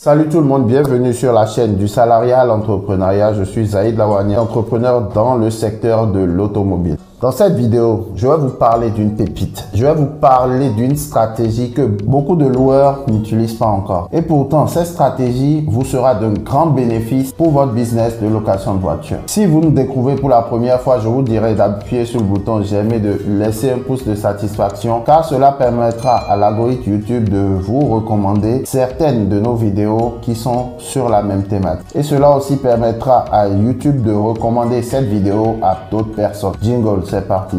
Salut tout le monde, bienvenue sur la chaîne du salariat à l'entrepreneuriat. Je suis Zaïd Lawani, entrepreneur dans le secteur de l'automobile. Dans cette vidéo, je vais vous parler d'une pépite. Je vais vous parler d'une stratégie que beaucoup de loueurs n'utilisent pas encore. Et pourtant, cette stratégie vous sera d'un grand bénéfice pour votre business de location de voiture. Si vous nous découvrez pour la première fois, je vous dirai d'appuyer sur le bouton j'aime et de laisser un pouce de satisfaction car cela permettra à l'algorithme YouTube de vous recommander certaines de nos vidéos qui sont sur la même thématique. Et cela aussi permettra à YouTube de recommander cette vidéo à d'autres personnes. Jingle, c'est parti.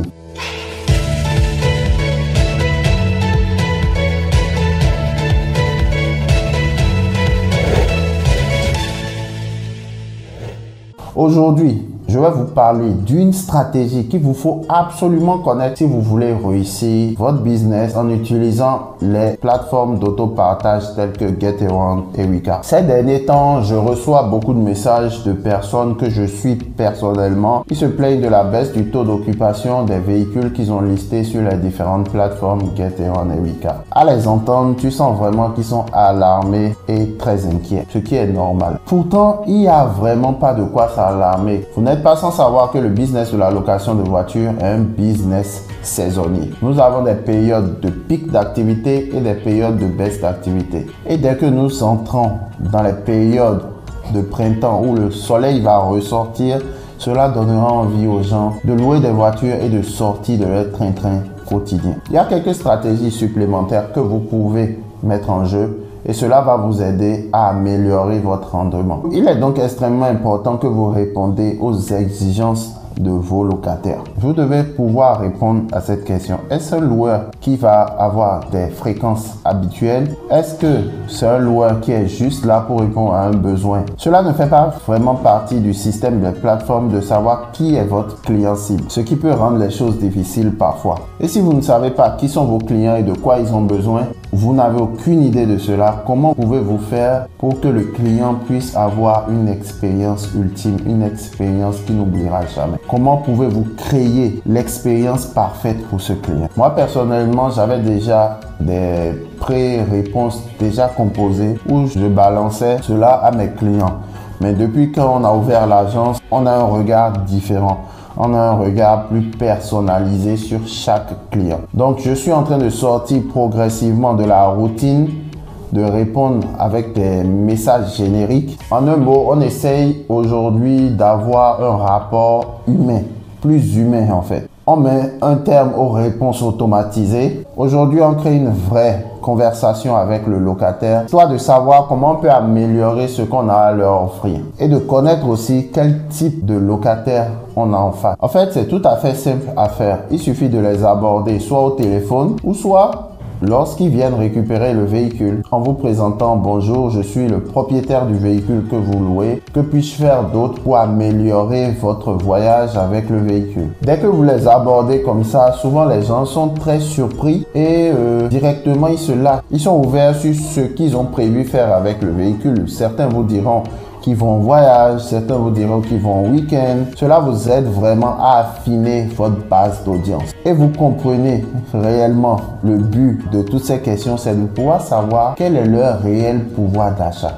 Aujourd'hui, je vais vous parler d'une stratégie qu'il vous faut absolument connaître si vous voulez réussir votre business en utilisant les plateformes d'autopartage telles que GetAround et Weka. Ces derniers temps, je reçois beaucoup de messages de personnes que je suis personnellement qui se plaignent de la baisse du taux d'occupation des véhicules qu'ils ont listés sur les différentes plateformes GetAround et Weka. À les entendre, tu sens vraiment qu'ils sont alarmés et très inquiets, ce qui est normal. Pourtant, il n'y a vraiment pas de quoi s'alarmer. Vous n'êtes pas sans savoir que le business de la location de voitures est un business saisonnier. Nous avons des périodes de pic d'activité et des périodes de baisse d'activité. Et dès que nous entrons dans les périodes de printemps où le soleil va ressortir, cela donnera envie aux gens de louer des voitures et de sortir de leur train-train quotidien. Il y a quelques stratégies supplémentaires que vous pouvez mettre en jeu et cela va vous aider à améliorer votre rendement. Il est donc extrêmement important que vous répondez aux exigences de vos locataires. Vous devez pouvoir répondre à cette question. Est-ce un loueur qui va avoir des fréquences habituelles? Est-ce que c'est un loueur qui est juste là pour répondre à un besoin? Cela ne fait pas vraiment partie du système des plateformes de savoir qui est votre client cible, ce qui peut rendre les choses difficiles parfois. Et si vous ne savez pas qui sont vos clients et de quoi ils ont besoin, vous n'avez aucune idée de cela, comment pouvez-vous faire pour que le client puisse avoir une expérience ultime, une expérience qui n'oubliera jamais? Comment pouvez-vous créer l'expérience parfaite pour ce client? Moi, personnellement, j'avais déjà des pré-réponses déjà composées où je balançais cela à mes clients. Mais depuis qu'on a ouvert l'agence, on a un regard différent. On a un regard plus personnalisé sur chaque client. Donc, je suis en train de sortir progressivement de la routine de répondre avec des messages génériques. En un mot, on essaye aujourd'hui d'avoir un rapport humain, plus humain en fait. On met un terme aux réponses automatisées. Aujourd'hui, on crée une vraie conversation avec le locataire, histoire de savoir comment on peut améliorer ce qu'on a à leur offrir et de connaître aussi quel type de locataire on a en face. En fait, c'est tout à fait simple à faire. Il suffit de les aborder soit au téléphone ou soit lorsqu'ils viennent récupérer le véhicule en vous présentant « Bonjour, je suis le propriétaire du véhicule que vous louez. Que puis-je faire d'autre pour améliorer votre voyage avec le véhicule ?» Dès que vous les abordez comme ça, souvent les gens sont très surpris et directement ils se lâchent. Ils sont ouverts sur ce qu'ils ont prévu faire avec le véhicule. Certains vous diront qu'ils vont en voyage, certains vous diront qu'ils vont en week-end. Cela vous aide vraiment à affiner votre base d'audience. Et vous comprenez réellement le but de toutes ces questions, c'est de pouvoir savoir quel est leur réel pouvoir d'achat.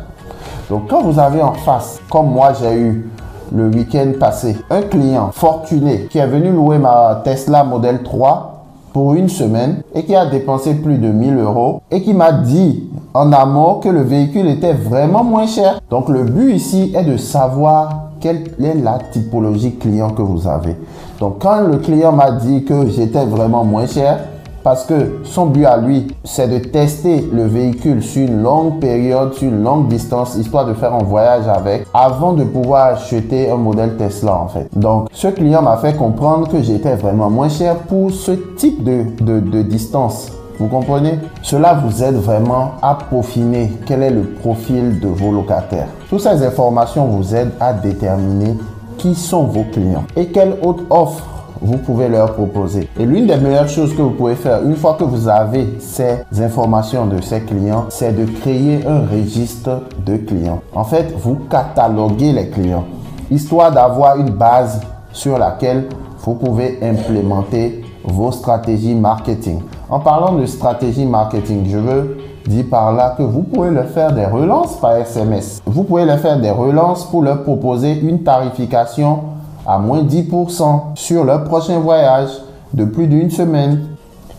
Donc quand vous avez en face, comme moi j'ai eu le week-end passé, un client fortuné qui est venu louer ma Tesla Model 3 pour une semaine et qui a dépensé plus de 1000 € et qui m'a dit en amont que le véhicule était vraiment moins cher. Donc le but ici est de savoir quelle est la typologie client que vous avez. Donc quand le client m'a dit que j'étais vraiment moins cher, parce que son but à lui, c'est de tester le véhicule sur une longue période, sur une longue distance, histoire de faire un voyage avec, avant de pouvoir acheter un modèle Tesla en fait. Donc, ce client m'a fait comprendre que j'étais vraiment moins cher pour ce type de distance. Vous comprenez? Cela vous aide vraiment à peaufiner quel est le profil de vos locataires. Toutes ces informations vous aident à déterminer qui sont vos clients et quelle autre offre vous pouvez leur proposer. Et l'une des meilleures choses que vous pouvez faire une fois que vous avez ces informations de ces clients, c'est de créer un registre de clients. En fait, vous cataloguez les clients, histoire d'avoir une base sur laquelle vous pouvez implémenter vos stratégies marketing. En parlant de stratégie marketing, je veux dit par là que vous pouvez leur faire des relances par SMS. Vous pouvez leur faire des relances pour leur proposer une tarification à moins 10% sur leur prochain voyage de plus d'une semaine.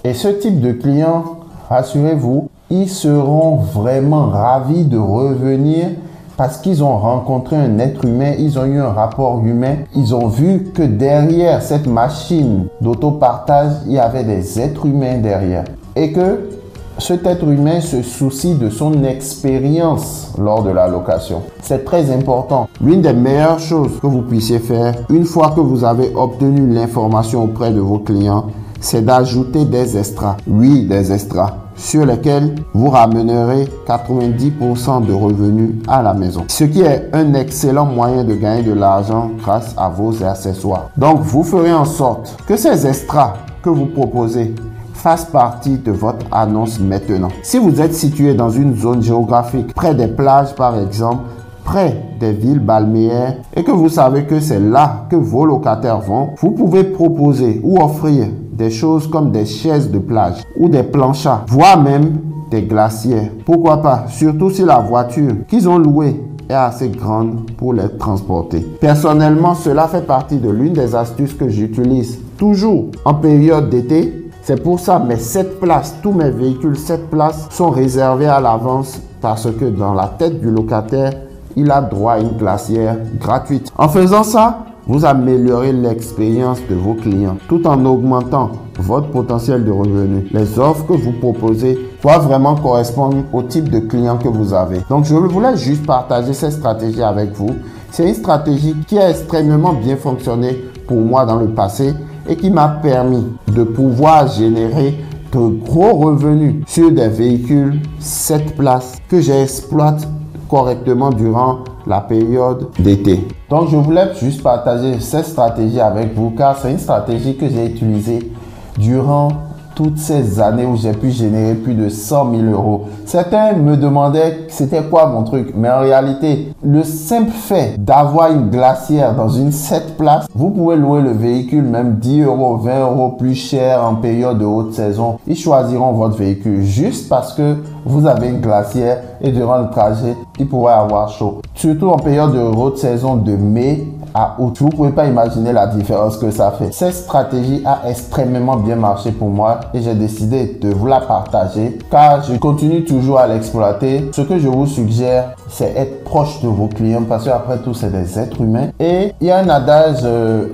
Et ce type de clients, rassurez-vous, ils seront vraiment ravis de revenir parce qu'ils ont rencontré un être humain, ils ont eu un rapport humain, ils ont vu que derrière cette machine d'autopartage, il y avait des êtres humains derrière. Et que cet être humain se soucie de son expérience lors de la location. C'est très important. L'une des meilleures choses que vous puissiez faire, une fois que vous avez obtenu l'information auprès de vos clients, c'est d'ajouter des extras. Oui, des extras sur lesquels vous ramènerez 90% de revenus à la maison. Ce qui est un excellent moyen de gagner de l'argent grâce à vos accessoires. Donc, vous ferez en sorte que ces extras que vous proposez fassent partie de votre annonce maintenant. Si vous êtes situé dans une zone géographique, près des plages par exemple, près des villes balnéaires et que vous savez que c'est là que vos locataires vont, vous pouvez proposer ou offrir des choses comme des chaises de plage ou des planchas, voire même des glacières. Pourquoi pas? Surtout si la voiture qu'ils ont louée est assez grande pour les transporter. Personnellement, cela fait partie de l'une des astuces que j'utilise toujours en période d'été. C'est pour ça, mes 7 places, tous mes véhicules, 7 places sont réservées à l'avance parce que dans la tête du locataire, il a droit à une glacière gratuite. En faisant ça, vous améliorez l'expérience de vos clients tout en augmentant votre potentiel de revenus. Les offres que vous proposez doivent vraiment correspondre au type de client que vous avez. Donc, je voulais juste partager cette stratégie avec vous. C'est une stratégie qui a extrêmement bien fonctionné pour moi dans le passé et qui m'a permis de pouvoir générer de gros revenus sur des véhicules 7 places que j'exploite correctement durant la période d'été. Donc, je voulais juste partager cette stratégie avec vous car c'est une stratégie que j'ai utilisée durant toutes ces années où j'ai pu générer plus de 100 000 euros. Certains me demandaient c'était quoi mon truc, mais en réalité, le simple fait d'avoir une glacière dans une 7 places, vous pouvez louer le véhicule même 10 euros, 20 euros plus cher en période de haute saison. Ils choisiront votre véhicule juste parce que vous avez une glacière et durant le trajet, ils pourraient avoir chaud. Surtout en période de haute saison de mai à août. Vous ne pouvez pas imaginer la différence que ça fait. Cette stratégie a extrêmement bien marché pour moi et j'ai décidé de vous la partager car je continue toujours à l'exploiter. Ce que je vous suggère, c'est être proche de vos clients parce qu'après tout, c'est des êtres humains. Et il y a un adage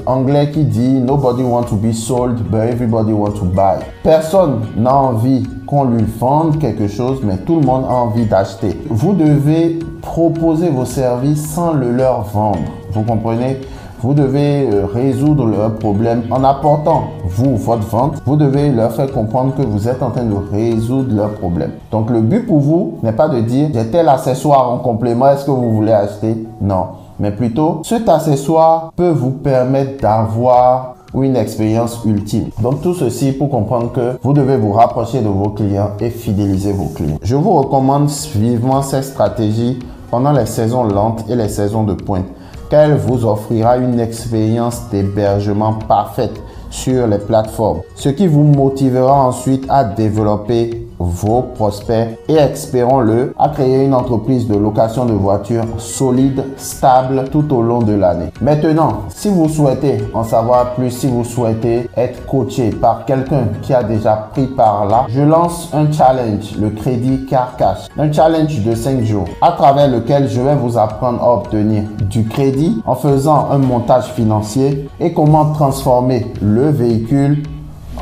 anglais qui dit « Nobody wants to be sold, but everybody wants to buy ». Personne n'a envie qu'on lui vende quelque chose, mais tout le monde a envie d'acheter. Vous devez proposer vos services sans le leur vendre. Vous comprenez? Vous devez résoudre leurs problèmes en apportant, vous, votre vente. Vous devez leur faire comprendre que vous êtes en train de résoudre leurs problèmes. Donc, le but pour vous n'est pas de dire « j'ai tel accessoire en complément, est-ce que vous voulez acheter ?» Non, mais plutôt, cet accessoire peut vous permettre d'avoir une expérience ultime. Donc, tout ceci pour comprendre que vous devez vous rapprocher de vos clients et fidéliser vos clients. Je vous recommande vivement cette stratégie pendant les saisons lentes et les saisons de pointe, car elle vous offrira une expérience d'hébergement parfaite sur les plateformes, ce qui vous motivera ensuite à développer vos prospects et, espérons-le, à créer une entreprise de location de voitures solide, stable tout au long de l'année. Maintenant, si vous souhaitez en savoir plus, si vous souhaitez être coaché par quelqu'un qui a déjà pris par là, je lance un challenge, le Crédit Car Cash. Un challenge de 5 jours à travers lequel je vais vous apprendre à obtenir du crédit en faisant un montage financier et comment transformer le véhicule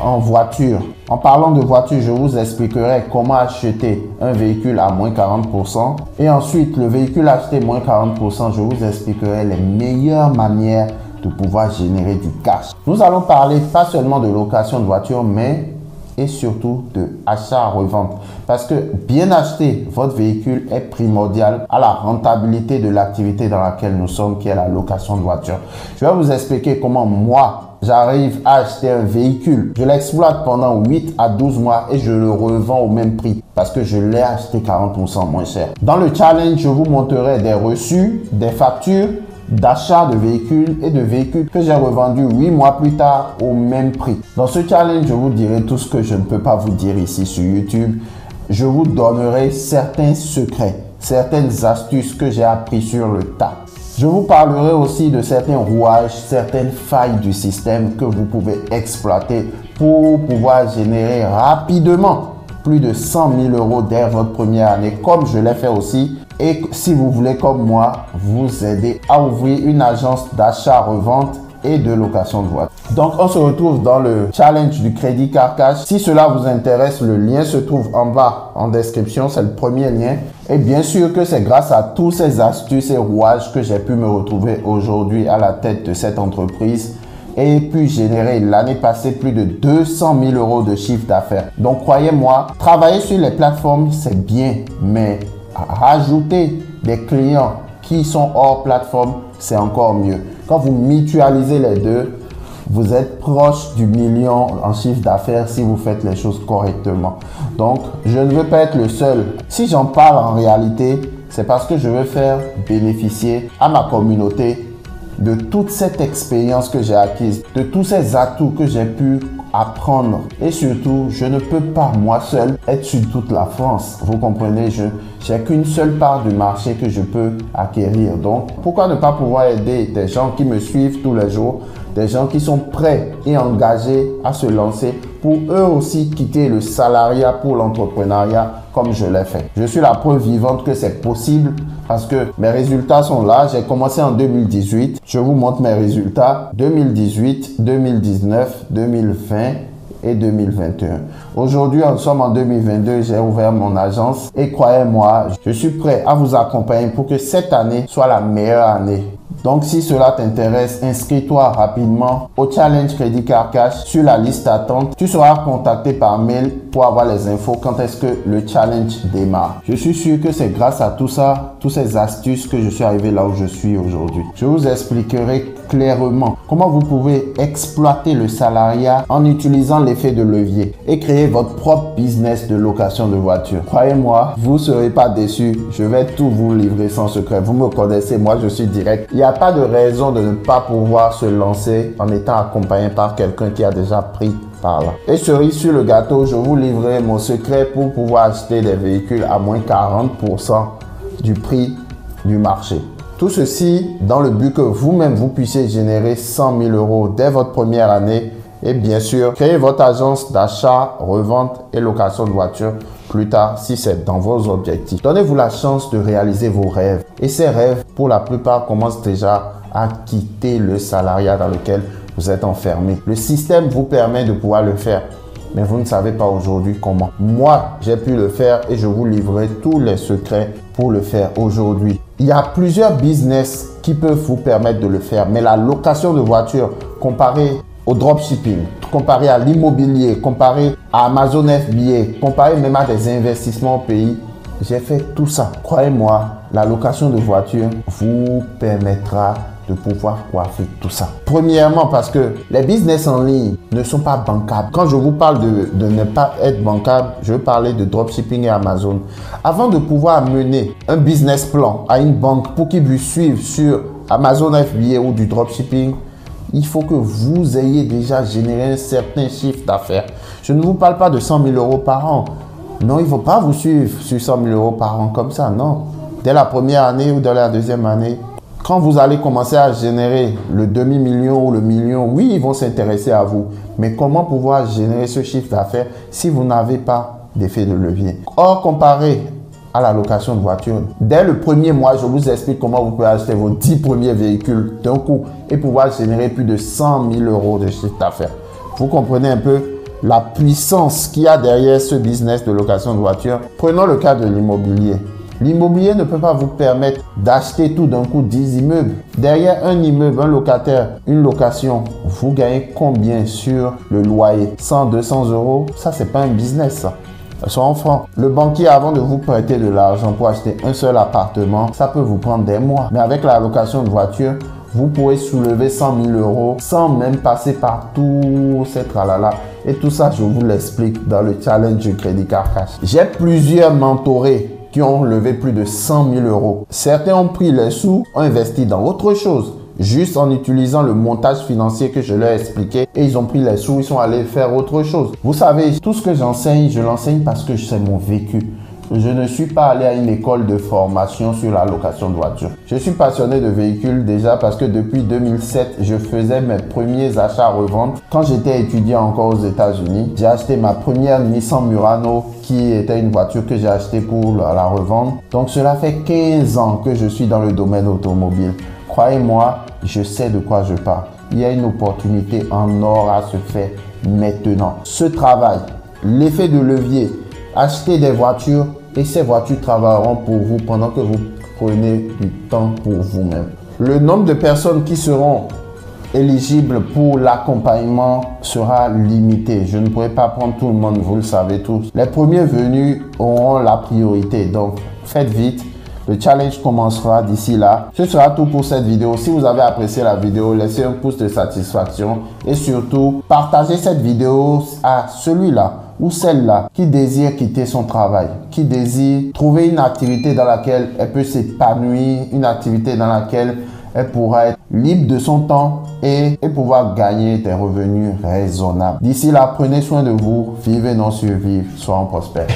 en voiture. En parlant de voiture, je vous expliquerai comment acheter un véhicule à moins 40%. Et ensuite, le véhicule acheté moins 40%, je vous expliquerai les meilleures manières de pouvoir générer du cash. Nous allons parler pas seulement de location de voiture, mais et surtout de achat-revente. Parce que bien acheter votre véhicule est primordial à la rentabilité de l'activité dans laquelle nous sommes, qui est la location de voiture. Je vais vous expliquer comment moi, j'arrive à acheter un véhicule. Je l'exploite pendant 8 à 12 mois et je le revends au même prix parce que je l'ai acheté 40% moins cher. Dans le challenge, je vous montrerai des reçus, des factures d'achat de véhicules et de véhicules que j'ai revendus 8 mois plus tard au même prix. Dans ce challenge, je vous dirai tout ce que je ne peux pas vous dire ici sur YouTube je vous donnerai certains secrets, certaines astuces que j'ai appris sur le tas. Je vous parlerai aussi de certains rouages, certaines failles du système que vous pouvez exploiter pour pouvoir générer rapidement plus de 100 000 euros dès votre première année, comme je l'ai fait aussi. Et si vous voulez, comme moi, vous aider à ouvrir une agence d'achat-revente et de location de voiture. Donc, on se retrouve dans le challenge du Crédit Car Cash. Si cela vous intéresse, le lien se trouve en bas en description. C'est le premier lien. Et bien sûr que c'est grâce à tous ces astuces et rouages que j'ai pu me retrouver aujourd'hui à la tête de cette entreprise et puis générer l'année passée plus de 200 000 euros de chiffre d'affaires. Donc, croyez-moi, travailler sur les plateformes, c'est bien, mais rajouter des clients qui sont hors plateforme, c'est encore mieux. Quand vous mutualisez les deux, vous êtes proche du million en chiffre d'affaires si vous faites les choses correctement. Donc, je ne veux pas être le seul. Si j'en parle en réalité, c'est parce que je veux faire bénéficier à ma communauté de toute cette expérience que j'ai acquise, de tous ces atouts que j'ai pu apprendre. Et surtout, je ne peux pas moi seul être sur toute la France. Vous comprenez, je n'ai qu'une seule part du marché que je peux acquérir. Donc, pourquoi ne pas pouvoir aider des gens qui me suivent tous les jours, des gens qui sont prêts et engagés à se lancer pour eux aussi quitter le salariat pour l'entrepreneuriat comme je l'ai fait. Je suis la preuve vivante que c'est possible parce que mes résultats sont là. J'ai commencé en 2018. Je vous montre mes résultats 2018, 2019, 2020 et 2021. Aujourd'hui, nous sommes en 2022. J'ai ouvert mon agence et croyez-moi, je suis prêt à vous accompagner pour que cette année soit la meilleure année. Donc, si cela t'intéresse, inscris-toi rapidement au Challenge Crédit Car Cash sur la liste d'attente. Tu seras contacté par mail pour avoir les infos quand est-ce que le challenge démarre. Je suis sûr que c'est grâce à tout ça, toutes ces astuces que je suis arrivé là où je suis aujourd'hui. Je vous expliquerai clairement comment vous pouvez exploiter le salariat en utilisant l'effet de levier et créer votre propre business de location de voiture. Croyez-moi, vous ne serez pas déçus. Je vais tout vous livrer sans secret. Vous me connaissez, moi je suis direct. Il n'y a pas de raison de ne pas pouvoir se lancer en étant accompagné par quelqu'un qui a déjà pris par là. Et cerise sur le gâteau, je vous livrerai mon secret pour pouvoir acheter des véhicules à moins 40% du prix du marché. Tout ceci dans le but que vous-même vous puissiez générer 100 000 euros dès votre première année et bien sûr créer votre agence d'achat, revente et location de voiture plus tard si c'est dans vos objectifs. Donnez-vous la chance de réaliser vos rêves et ces rêves pour la plupart commencent déjà à quitter le salariat dans lequel vous êtes enfermé. Le système vous permet de pouvoir le faire, mais vous ne savez pas aujourd'hui comment. Moi, j'ai pu le faire et je vous livrerai tous les secrets pour le faire aujourd'hui. Il y a plusieurs business qui peuvent vous permettre de le faire, mais la location de voiture comparée au dropshipping, comparé à l'immobilier, comparé à Amazon FBA, comparé même à des investissements au pays, j'ai fait tout ça. Croyez-moi, la location de voiture vous permettra de pouvoir coiffer tout ça. Premièrement, parce que les business en ligne ne sont pas bancables. Quand je vous parle de ne pas être bancable, je veux parler de dropshipping et Amazon. Avant de pouvoir mener un business plan à une banque pour qu'ils vous suivent sur Amazon FBA ou du dropshipping, il faut que vous ayez déjà généré un certain chiffre d'affaires. Je ne vous parle pas de 100 000 euros par an. Non, il ne faut pas vous suivre sur 100 000 euros par an comme ça, non. Dès la première année ou dans la deuxième année, quand vous allez commencer à générer le demi-million ou le million, oui, ils vont s'intéresser à vous. Mais comment pouvoir générer ce chiffre d'affaires si vous n'avez pas d'effet de levier? Or, comparé à la location de voiture, dès le premier mois, je vous explique comment vous pouvez acheter vos 10 premiers véhicules d'un coup et pouvoir générer plus de 100 000 euros de chiffre d'affaires. Vous comprenez un peu la puissance qu'il y a derrière ce business de location de voiture? Prenons le cas de l'immobilier. L'immobilier ne peut pas vous permettre d'acheter tout d'un coup 10 immeubles. Derrière un immeuble, un locataire, une location, vous gagnez combien sur le loyer? 100, 200 euros? Ça, c'est pas un business, ça. Soyons francs. Le banquier, avant de vous prêter de l'argent pour acheter un seul appartement, ça peut vous prendre des mois. Mais avec la location de voiture, vous pourrez soulever 100 000 euros sans même passer par tout ces tralala. Et tout ça, je vous l'explique dans le challenge du Crédit Car Cash. J'ai plusieurs mentorés qui ont levé plus de 100 000 euros. Certains ont pris les sous, ont investi dans autre chose. juste en utilisant le montage financier que je leur ai expliqué et ils ont pris les sous, ils sont allés faire autre chose. Vous savez, tout ce que j'enseigne, je l'enseigne parce que c'est mon vécu. Je ne suis pas allé à une école de formation sur la location de voitures. Je suis passionné de véhicules déjà parce que depuis 2007, je faisais mes premiers achats-reventes. Quand j'étais étudiant encore aux États-Unis, j'ai acheté ma première Nissan Murano qui était une voiture que j'ai achetée pour la revendre. Donc cela fait 15 ans que je suis dans le domaine automobile. Croyez-moi, je sais de quoi je parle. Il y a une opportunité en or à se faire maintenant. Ce travail, l'effet de levier, acheter des voitures et ces voitures travailleront pour vous pendant que vous prenez du temps pour vous-même. Le nombre de personnes qui seront éligibles pour l'accompagnement sera limité. Je ne pourrai pas prendre tout le monde, vous le savez tous. Les premiers venus auront la priorité, donc faites vite. Le challenge commencera d'ici là. Ce sera tout pour cette vidéo. Si vous avez apprécié la vidéo, laissez un pouce de satisfaction et surtout, partagez cette vidéo à celui-là ou celle-là qui désire quitter son travail, qui désire trouver une activité dans laquelle elle peut s'épanouir, une activité dans laquelle elle pourra être libre de son temps et pouvoir gagner des revenus raisonnables. D'ici là, prenez soin de vous, vivez, non survivre, soyons prospères.